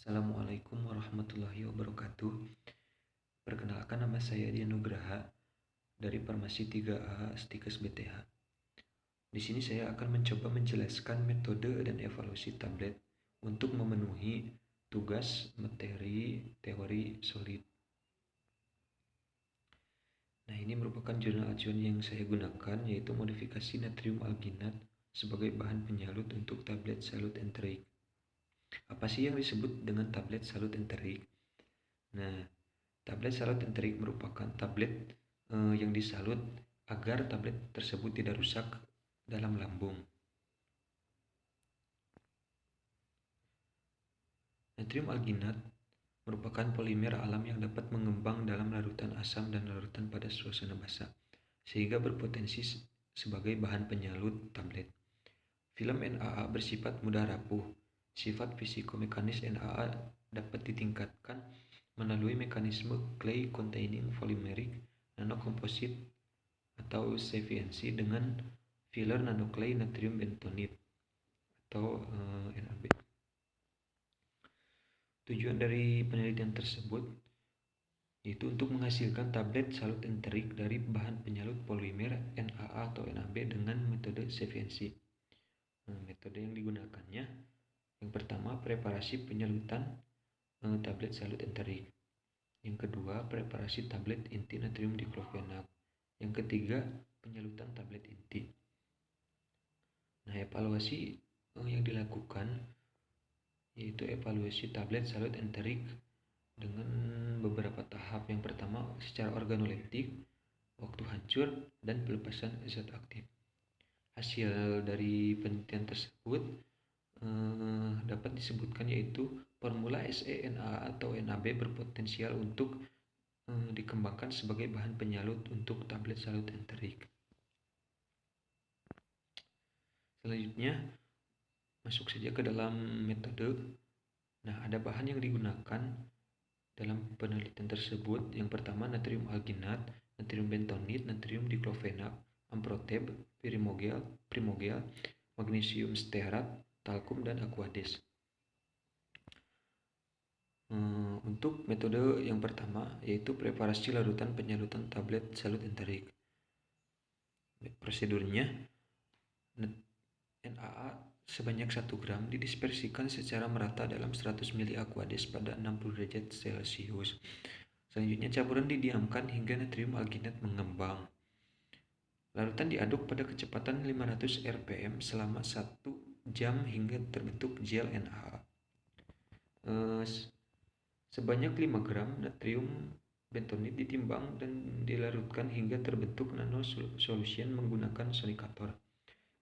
Assalamualaikum warahmatullahi wabarakatuh. Perkenalkan, nama saya Dian Nugraha dari Farmasi 3A Stikes BTH. Di sini saya akan mencoba menjelaskan metode dan evaluasi tablet untuk memenuhi tugas materi teori solid. Nah, ini merupakan jurnal acuan yang saya gunakan, yaitu modifikasi natrium alginat sebagai bahan penyalut untuk tablet salut enterik. Apa sih yang disebut dengan tablet salut enterik? Nah, tablet salut enterik merupakan tablet yang disalut agar tablet tersebut tidak rusak dalam lambung. Natrium alginat merupakan polimer alam yang dapat mengembang dalam larutan asam dan larutan pada suasana basah, sehingga berpotensi sebagai bahan penyalut tablet. Film NaA bersifat mudah rapuh. Sifat fisikomekanis NaA dapat ditingkatkan melalui mekanisme clay containing polymeric nanocomposite atau CVNC dengan filler nanoclay natrium bentonite atau NaB. Tujuan dari penelitian tersebut yaitu untuk menghasilkan tablet salut enterik dari bahan penyalut polimer NaA atau NaB dengan metode CVNC. Metode yang digunakannya, yang pertama, preparasi penyalutan tablet salut enterik. Yang kedua, preparasi tablet inti natrium diklofenak. Yang ketiga, penyalutan tablet inti. Nah, evaluasi yang dilakukan yaitu evaluasi tablet salut enterik dengan beberapa tahap. Yang pertama, secara organoleptik, waktu hancur, dan pelepasan zat aktif. Hasil dari penelitian tersebut dapat disebutkan yaitu formula SeNa atau NaB berpotensial untuk dikembangkan sebagai bahan penyalut untuk tablet salut enterik. Selanjutnya, masuk saja ke dalam metode. Nah, ada bahan yang digunakan dalam penelitian tersebut. Yang pertama, natrium alginat, natrium bentonit, natrium diklofenak, amproteb, primogel, magnesium stearat, talkum, dan aquades. Untuk metode yang pertama yaitu preparasi larutan penyalutan tablet salut enterik. Prosedurnya, NaA sebanyak 1 gram didispersikan secara merata dalam 100 ml aquades pada 60 derajat Celcius. Selanjutnya, campuran didiamkan hingga natrium alginat mengembang. Larutan diaduk pada kecepatan 500 rpm selama 1 jam hingga terbentuk gel NaA. Sebanyak 5 gram natrium bentonit ditimbang dan dilarutkan hingga terbentuk nanosolution menggunakan sonikator.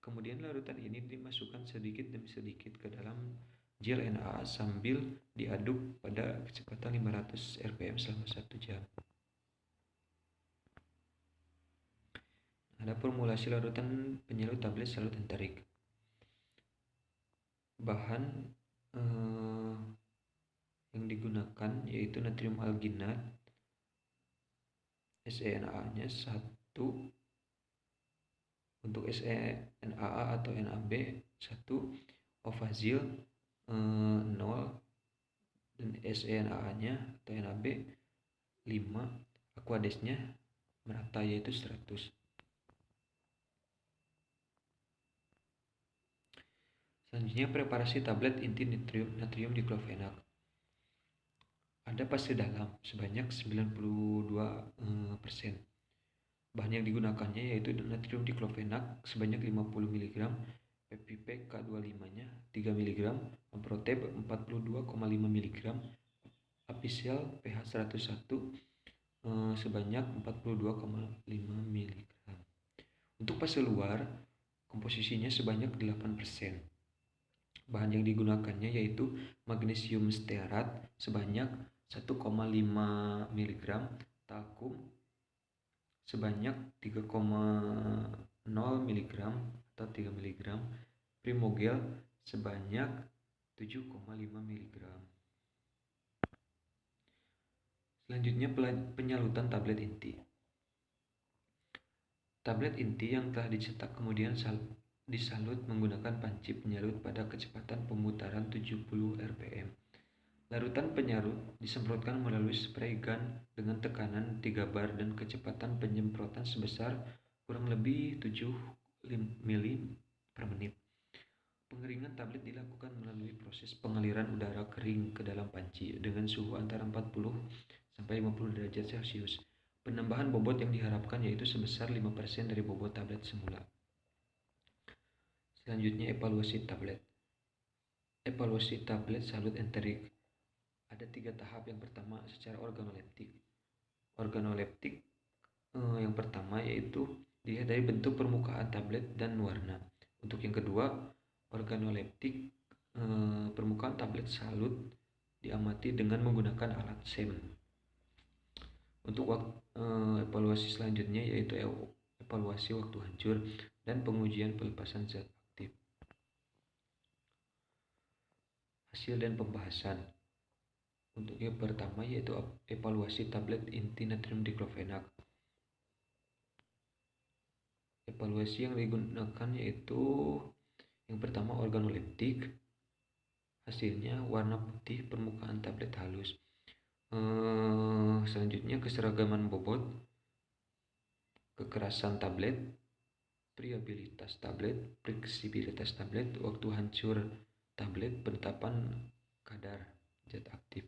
Kemudian larutan ini dimasukkan sedikit demi sedikit ke dalam gel NaA sambil diaduk pada kecepatan 500 rpm selama 1 jam. Ada formulasi larutan penyalut tablet salut enterik. Bahan yang digunakan yaitu natrium alginat, SeNaA-nya 1, untuk SeNaA atau NaB 1, Ovazil 0, dan SeNaA-nya atau NaB 5, aquadesnya merata yaitu 100. Selanjutnya, preparasi tablet inti natrium diklofenak. Ada fase dalam sebanyak 92%. Bahan yang digunakannya yaitu natrium diklofenak sebanyak 50 mg, PPP K25-nya 3 mg, amproteb 42,5 mg, apisel pH 101 sebanyak 42,5 mg. Untuk fase luar, komposisinya sebanyak 8%. Bahan yang digunakannya yaitu magnesium stearat sebanyak 1,5 mg, talkum sebanyak 3,0 mg atau 3 mg, primogel sebanyak 7,5 mg. Selanjutnya, penyalutan tablet inti. Tablet inti yang telah dicetak kemudian disalut menggunakan panci penyalut pada kecepatan pemutaran 70 rpm. Larutan penyarut disemprotkan melalui spray gun dengan tekanan 3 bar dan kecepatan penyemprotan sebesar kurang lebih 7 mili per menit. Pengeringan tablet dilakukan melalui proses pengaliran udara kering ke dalam panci dengan suhu antara 40 sampai 50 derajat Celcius. Penambahan bobot yang diharapkan yaitu sebesar 5% dari bobot tablet semula. Selanjutnya, evaluasi tablet. Evaluasi tablet Salut Enterik. Ada 3 tahap. Yang pertama secara organoleptik. Organoleptik yang pertama yaitu dilihat dari bentuk permukaan tablet dan warna. Untuk yang kedua, organoleptik, permukaan tablet Salut diamati dengan menggunakan alat SEM. Untuk evaluasi selanjutnya yaitu evaluasi waktu hancur dan pengujian pelepasan zat aktif. Hasil dan pembahasan. Untuk yang pertama yaitu evaluasi tablet inti natrium diklofenak. Evaluasi yang digunakan yaitu yang pertama organoleptik. Hasilnya warna putih, permukaan tablet halus. Selanjutnya keseragaman bobot, kekerasan tablet, friabilitas tablet, fleksibilitas tablet, waktu hancur tablet, penetapan kadar zat aktif.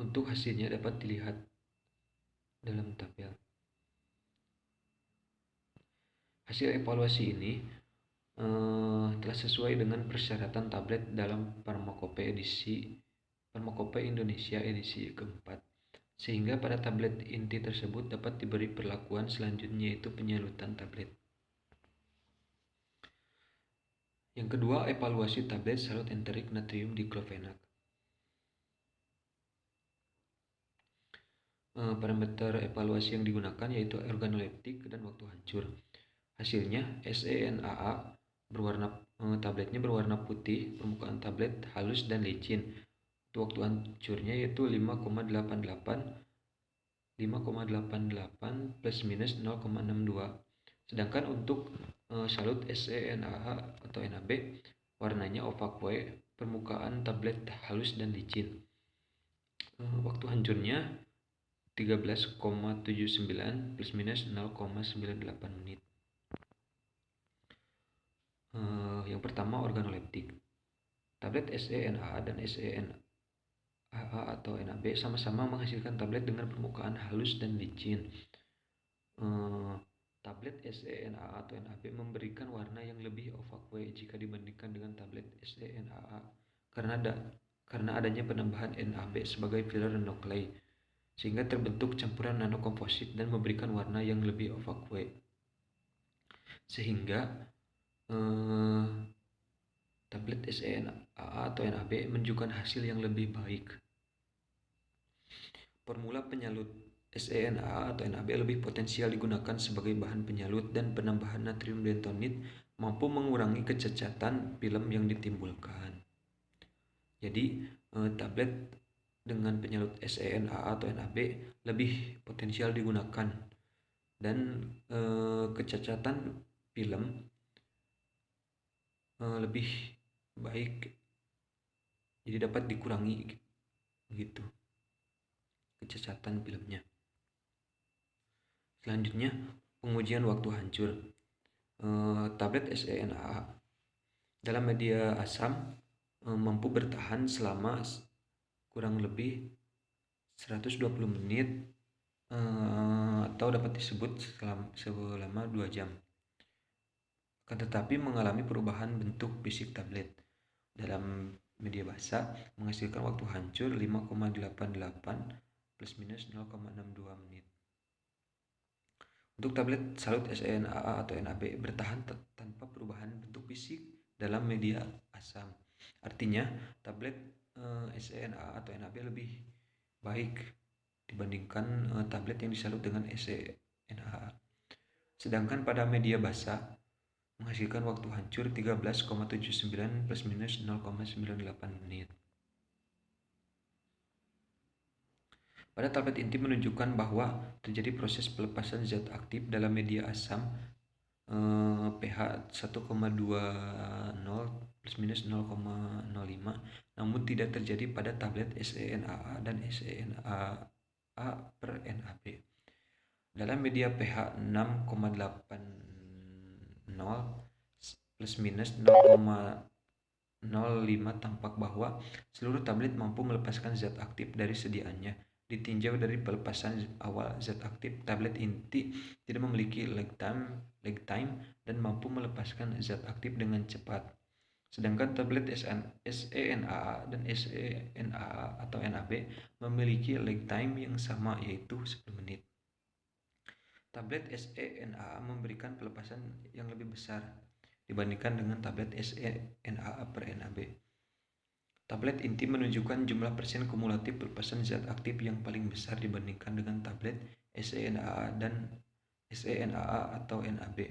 Untuk hasilnya dapat dilihat dalam tabel. Hasil evaluasi ini telah sesuai dengan persyaratan tablet dalam Pharmacopeia Indonesia edisi keempat, sehingga pada tablet inti tersebut dapat diberi perlakuan selanjutnya yaitu penyalutan tablet. Yang kedua, evaluasi tablet Salut Enterik natrium diklofenak. Parameter evaluasi yang digunakan yaitu organoleptik dan waktu hancur. Hasilnya SENAA tabletnya berwarna putih, permukaan tablet halus dan licin. Waktu hancurnya yaitu 5,88 plus minus 0,62. Sedangkan untuk Salut SENAA atau NAB warnanya opaque, permukaan tablet halus dan licin. Waktu hancurnya 13,79 plus minus 0,98 menit. Yang pertama organoleptik. Tablet SENAA dan SENAA atau NAB sama-sama menghasilkan tablet dengan permukaan halus dan licin. Tablet SENAA atau NAB memberikan warna yang lebih opaque jika dibandingkan dengan tablet SENAA karena adanya penambahan NAB sebagai filler nuklei, sehingga terbentuk campuran nanokomposit dan memberikan warna yang lebih opaque. Sehingga tablet SENAA atau NAB menunjukkan hasil yang lebih baik. Formula penyalut SENAA atau NAB lebih potensial digunakan sebagai bahan penyalut dan penambahan natrium bentonit mampu mengurangi kecacatan film yang ditimbulkan. Jadi tablet dengan penyalut SENAA atau NAB lebih potensial digunakan dan kecacatan film lebih baik, jadi dapat dikurangi gitu kecacatan filmnya. Selanjutnya pengujian waktu hancur. Tablet SENAA dalam media asam mampu bertahan selama kurang lebih 120 menit atau dapat disebut selama 2 jam. Akan tetapi mengalami perubahan bentuk fisik tablet. Dalam media basah menghasilkan waktu hancur 5,88 plus minus 0,62 menit. Untuk tablet Salut SENAA atau NAB bertahan tanpa perubahan bentuk fisik dalam media asam. Artinya tablet SENAA atau NAB lebih baik dibandingkan tablet yang disalut dengan SENAA. Sedangkan pada media basah menghasilkan waktu hancur 13,79 plus minus 0,98 menit. Pada tablet inti menunjukkan bahwa terjadi proses pelepasan zat aktif dalam media asam pH 1,20 plus minus 0,05, namun tidak terjadi pada tablet SeNaA dan SeNaA per NaB. Dalam media pH 6,80 plus minus 0,05 tampak bahwa seluruh tablet mampu melepaskan zat aktif dari sediaannya. Ditinjau dari pelepasan awal zat aktif, tablet inti tidak memiliki lag time dan mampu melepaskan zat aktif dengan cepat. Sedangkan tablet SeNaA dan SeNaA atau NaB memiliki lag time yang sama, yaitu 10 menit. Tablet SeNaA memberikan pelepasan yang lebih besar dibandingkan dengan tablet SeNaA per NaB. Tablet inti menunjukkan jumlah persen kumulatif pelepasan zat aktif yang paling besar dibandingkan dengan tablet SeNaA dan SeNaA atau NaB.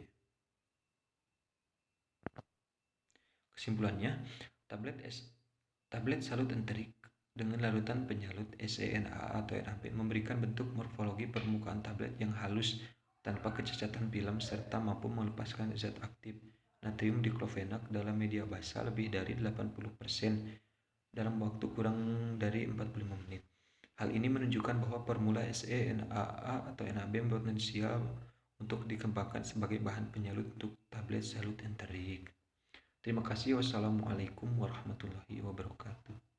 Kesimpulannya, tablet salut enterik dengan larutan penyalut SeNaA atau NaB memberikan bentuk morfologi permukaan tablet yang halus tanpa kecacatan film serta mampu melepaskan zat aktif natrium diklofenak dalam media basah lebih dari 80% dalam waktu kurang dari 45 menit. Hal ini menunjukkan bahwa formula SeNaA atau NaB berpotensial untuk dikembangkan sebagai bahan penyalut untuk tablet salut enterik. Terima kasih. Wassalamualaikum warahmatullahi wabarakatuh.